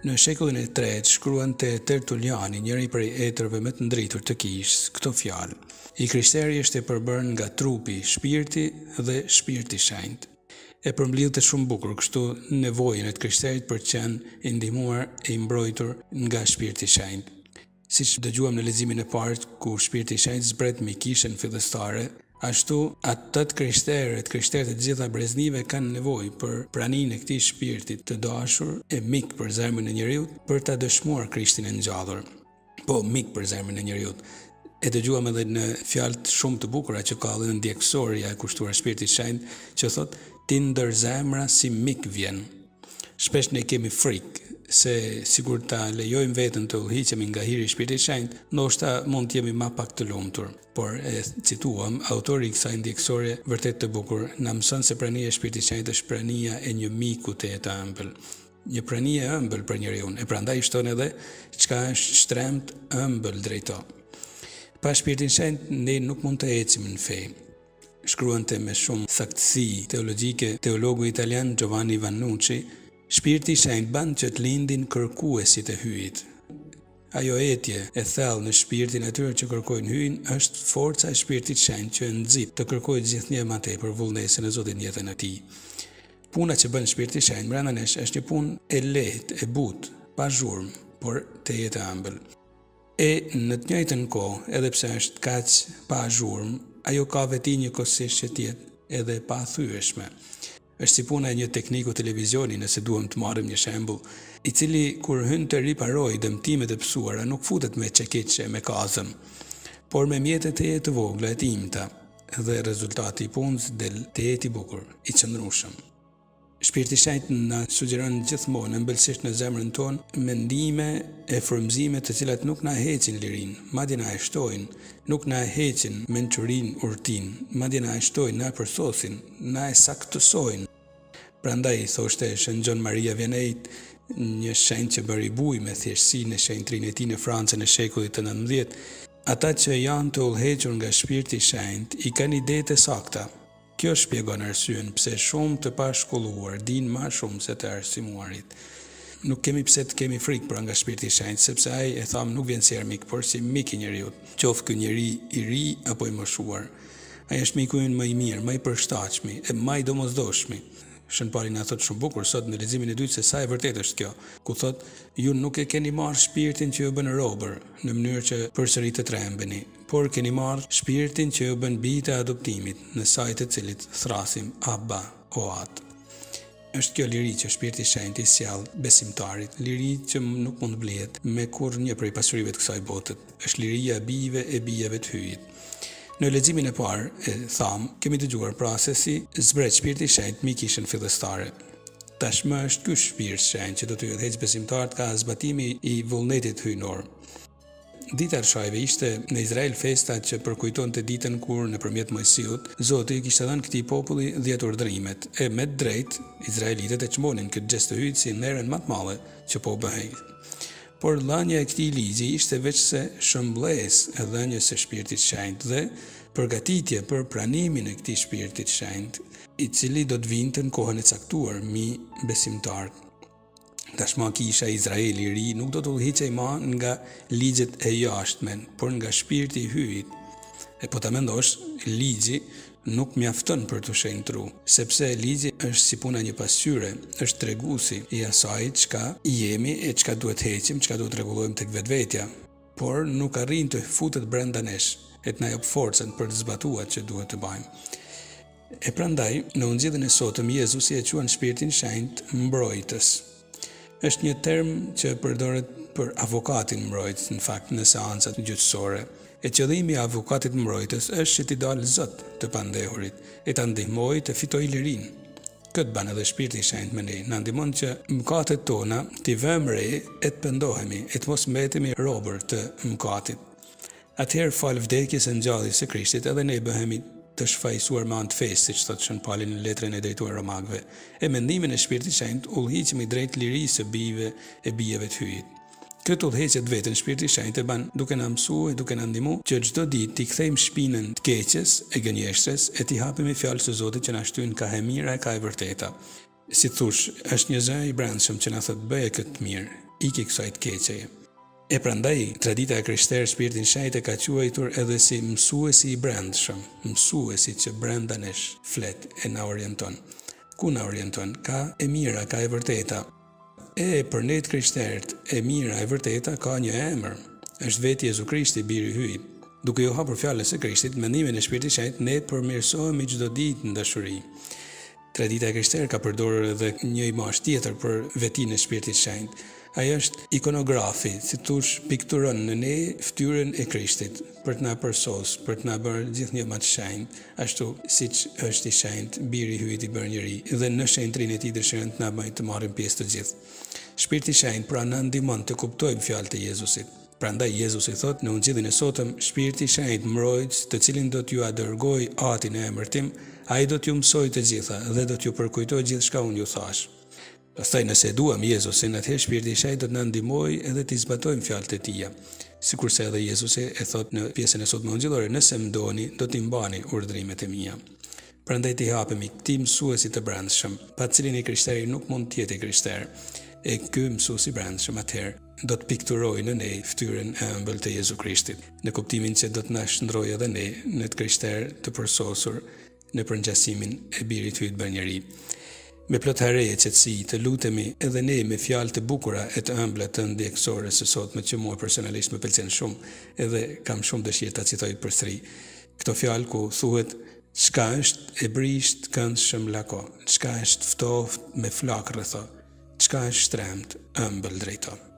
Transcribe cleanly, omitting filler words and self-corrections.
Në shekullin e 3 shkruante Tertuliani, njëri prej etërve më të ndritur të kishës, këto fjalë: I krishteri është e përbërë nga trupi, shpirti dhe shpirti shenjtë. E përmbledhte shumë bukur kështu nevojën e të krishterit për të qenë i ndihmuar e i mbrojtur nga shpirti shenjtë. Siç dëgjuam në leximin e parë, ku shpirti shenjtë zbret mbi kishën fillestare, ashtu atë krishterët e gjitha breznive kanë nevojë për praninë e këtij shpirti të dashur e mik për zemrën e njeriu për ta dëshmuar Krishtin e ngjallur. Po, mik për zemrën e njeriu. E dëgjuam edhe në fjalë shumë të bukura që ka dhënë ndjekësorja e kushtuar Shpirtit Shenjtë, që thot: ti ndër zemra si mik vjen. Shpesh ne kemi frikë se sikur ta lejojmë veten të udhëhiqemi nga hiri i Shpirtit Shenjtë, ndoshta mund të jemi më pak të lumtur. Por e cituam, autori i kësaj ndjekësore vërtet të bukur na mëson se prania e Shpirtit Shenjtë është prania e një miku të jetë ëmbël. Një pranie e ëmbël për njeriu, e prandaj shton edhe çka është shtremt ëmbël drejt to. Pa Shpirtin Shenjtë ne nuk mund të ecim në fe. Shkruante me shumë thaktësi teologjike teologu italian Giovanni Vannucci: Shpirti Shenjtë bën që të lindin kërkuesit e hyjit. Ajo etje e thellë në shpirtin e tyre që kërkojnë hyjin është forca e Shpirtit Shenjtë që nxit të kërkojë gjithnjë më tepër vullnesën e Zotit në jetën e tij. Puna që bën Shpirti Shenjtë brenda nesh është një punë e lehtë, e butë, pa zhurmë, por të jetë e ëmbël. E në të njëjtën kohë, edhe pse është kaq pa zhurmë, ajo ka veti njëkohësisht që të jetë edhe pa thyeshme. Është si puna e një tekniku televizioni, nëse duhem të marrim një shembull, i cili kur hyn të riparojë dëmtimet e pësuara nuk futet me çekiçe, me kazëm, por me mjetet e jetë të vogla e të imta, dhe rezultati i punës del të jetë i bukur, i qëndrueshëm. Shpirti Shenjtë na sugjeron gjithmonë ëmbëlsisht në zemrën tonë mendime e frymëzime të cilat nuk na heqin lirinë, madje na e shtojnë, nuk na e heqin mençurinë, urtinë, madje na e shtojnë, na e përsosin, na e saktësojnë. Prandaj thoshte Shën Maria Vianney, një shenjtë që bëri buj me thjeshtësinë e shenjtrinë e tij në Francën e shekullit të 19, ata që janë të udhëhequr nga Shpirti i Shenjtë i kanë idetë e sakta. Kjo shpjegon arsyen pse shumë të pashkolluar dinë më shumë se të arsimuarit. Nuk kemi pse të kemi frikë për nga Shpirti i Shenjtë, sepse ai, e tham, nuk vjen si armik, por si mik i njeriu, qoftë ky njeri i ri apo i moshuar. Ai është miku ynë më i mirë, më i përshtatshëm, e më i domosdoshëm. Shën Pauli na thot shumë bukur sot në leximin e dytë se sa e vërtetë është kjo, ku thot: ju nuk e keni marrë shpirtin që ju bën robër në mënyrë që përsëri të trembeni, por keni marrë shpirtin që ju bën bijtë e adoptimit, në sajt të cilit thrasim Abba o Atë. Është kjo liri që Shpirti i Shenjtë i sjell besimtarit, liri që nuk mund blihet me kurrë prej pasurive të kësaj bote. Është liria e bijeve të hyjit. Në leximin e parë, e tham, kemi dëgjuar pra se si zbret Shpirti i Shenjtë mbi kishën fillestare. Tashmë është ky Shpirt Shenjtë që do të udhëheqë besimtarët ka zbatimi i vullnetit hyjnor. Dita e Shajve ishte në Izrael festa që përkujtonte ditën kur nëpërmjet Mojsiut Zoti i kishte dhënë këtij populli 10 urdhërimet, e me drejt izraelitët e çmonin këtë gjest të hyjit si nerën më të madhe që po bëhej. Por dhënia e këtij ligji ishte veç se shëmbëlesë e dhënies së Shpirtit Shenjtë dhe përgatitje për pranimin e këtij Shpirtit Shenjtë, i cili do të vinte në kohën e caktuar mbi besimtarët. Tashmë kisha Izraeli i ri nuk do të udhëhiqej më nga ligjet e jashtme, por nga shpirti i hyjit. E po ta mendosh, ligji nuk mjafton për të shenjtru, sepse ligji është si puna një pasqyre, është treguesi i asaj çka jemi e çka duhet heqim, çka duhet rregullojmë tek vetvetja, por nuk arrin të futet brenda nesh, e të na jap forcën për të zbatuar që duhet të bëjmë. E prandaj, në ungjillin e sotëm Jezusi e quan Shpirtin Shenjtë mbrojtës. Është një term që përdoret për avokatin mbrojtës, në fakt në seancat gjyqësore. E qëllimi i avokatit mbrojtës është që t'i dalë Zot të pandehurit, e ta ndihmojë të fitojë lirinë. Këtë bën edhe Shpirti i Shenjtë me ne, na ndihmon që mëkatet tona t'i vëmë re e të pendohemi, e të mos mbetemi robër të mëkatit. Atëherë fal vdekjes e ngjalljes së Krishtit, edhe ne bëhemi të shfaqësuar me anë të fesë, siç thot Shën Pauli në letrën e drejtuar Romakëve. E mendimin e Shpirtit Shenjtë udhëhiqemi drejt lirisë së bijeve të hyjit. Këtë udhëheqje të vetën Shpirti Shenjtë e bën duke na mësuar, duke na ndihmuar që çdo ditë t'i kthejmë shpinën të keqes, e gënjeshtres, e t'i hapim fjalën e Zotit që na shtyn ka e mira e ka e vërteta. Si thosh, është një zë i brendshëm që na thot bëje këtë mirë. iki kësaj të keqeje. E prandaj, tradita e krishterë Shpirtin Shenjtë ka quajtur edhe si mësuesi i brendshëm, mësuesi që brenda nesh flet e na orienton. Ku na orienton? Ka e mira, ka e vërteta. E për ne të krishterët, e mira, e vërteta ka një emër. Është vetë Jezu Krishti, biri i hyjit. Duke ju hapur fjalës së Krishtit, mendimin e Shpirtit Shenjtë, ne përmirësohemi çdo ditë në dashuri. Tradita e krishterë ka përdorur edhe një imazh tjetër për vetinë e Shpirtit Shenjtë. Ai është ikonografi, si thosh, pikturon në ne fytyrën e Krishtit, për të na përsos, për të na bërë gjithnjë më të shenjtë, ashtu siç është i shenjtë, biri i hyjit i bërë njeri, dhe në shenjtrinë e tij dëshiron të na bëjë të marrim pjesë të gjithë. Shpirti i Shenjtë pra na ndihmon të kuptojmë fjalët e Jezusit. Prandaj Jezusi thot në Ungjillin e sotëm, Shpirti i Shenjtë mbrojtës, të cilin do t'ju dërgoj Atin e emër tim, ai do t'ju mësojë të gjitha dhe do t'ju përkujtojë gjithçka unë ju thash. Pastaj nëse duam Jezusin, atëherë Shpirti i Shenjtë do të na ndihmojë edhe të zbatojmë fjalët e tij. Sikurse edhe Jezusi e thot në pjesën e sotme ungjillore, nëse më doni, do t'i mbani urdhrimet e mia. Prandaj t'i hapemi këtij mësuesi të brendshëm, pa cilin i krishteri nuk mund të jetë i krishter. E ky mësues i brendshëm atëherë do të pikturojë në ne fytyrën e ëmbël të Jezu Krishtit, në kuptimin që do të na shndrojë edhe ne në të krishter të përsosur në përngjasimin e birit hyjt bërë njeri. Me plot hareje qetësi të lutemi edhe ne me fjalë të bukura e të ëmbla të ndjekësore së sotme që mua personalisht më pëlqen shumë, edhe kam shumë dëshirë ta citoj përsëri. Këto fjalë ku thuhet: çka është e brisht këndshëm lako, çka është ftoft me flak rretho, çka është shtremt ëmbël drejto.